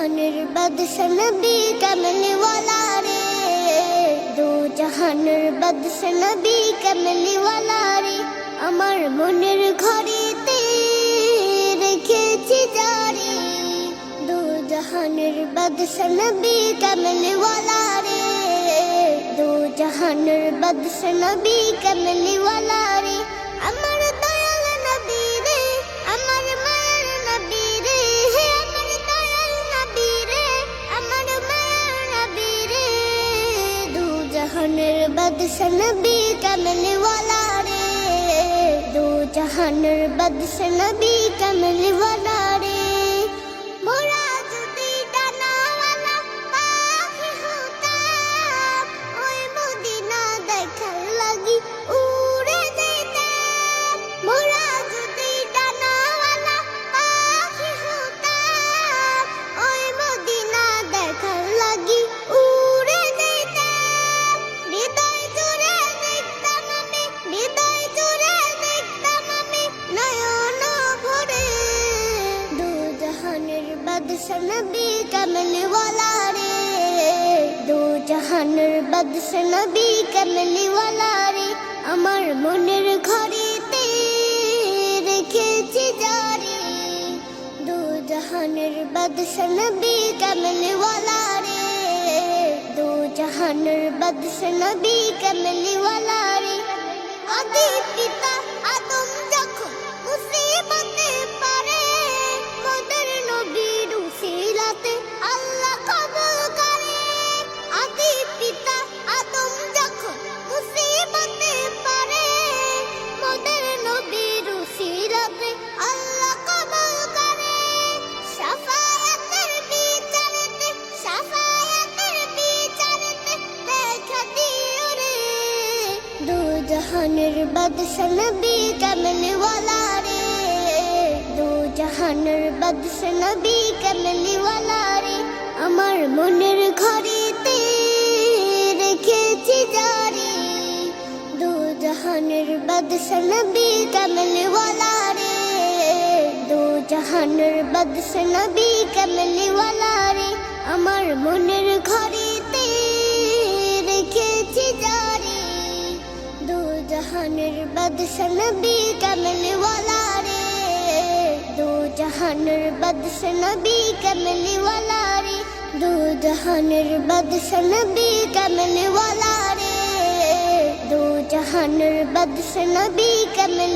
जहानेर बादशाह नबी कमली वाला रे, दो जहानेर बादशाह नबी कमली वाला रे, আমার মনের ঘরেতে রেখেছি জারি, দো জাহানের বাদশা নবী কমলি ওয়ালা রে, দো জাহানের বাদশা নবী কমলি ওয়ালা রে, আমার দয়াল নবী রে, আমার মায়ের নবী রে, আমার দয়াল নবী রে, আমার মায়ের নবী রে, দো জাহানের বাদশা নবী কমলি ওয়ালা রে, दो जहानेर बादशाह नबी कमली वाला रे, मोरा যদি ডানাওয়ালা পাখি হতাম, ওই মদিনা দেখার লাগি উড়ে যেতাম, মোরা যদি ডানাওয়ালা পাখি হতাম, ওই মদিনা দেখার লাগি উড়ে যেতাম, হৃদয় জুড়ে দেখতাম আমি, হৃদয় জুড়ে নয়ন ভরে, দো জাহানের বাদশা নবী কমলি ওয়ালা রে, দো জাহানের বাদশা নবী কমলি ওয়ালা রে, আমার মনের ঘরেতে রেখেছি জারি, দো জাহানের বাদশা নবী কমলি ওয়ালা রে, দো জাহানের বাদশা নবী কমলি ওয়ালা রে, আদি পিতা আদম যখন মুসিবতে পারে, মোদের নবীর উসিলাতে আল্লাহ কবুল করে, আদি পিতা আদম যখন মুসিবতে পারে, মোদের নবীর উসিলাতে আল্লাহ কবুল করে, শাফায়াতের বিচারেতে, শাফায়াতের বিচারেতে দেখা দিও রে, দো জাহানের বাদশা নবী কমলি ওয়ালা রে, দো জাহানের বাদশা নবী কমলি ওয়ালা রে, আমার মনের ঘরেতে রেখেছি জারি, দো জাহানের বাদশা নবী কমলি ওয়ালা রে, দো জাহানের বাদশা নবী কমলি ওয়ালা রে, আমার মনের ঘরেতে রেখেছি জারি, দো জাহানের বাদশা নবী কমলি ওয়ালা রে, দো জাহানের বাদশা নবী কমলি ওয়ালা রে, দো জাহানের বাদশা নবী কমলি ওয়ালা রে, দো জাহানের বাদশা নবী কমলি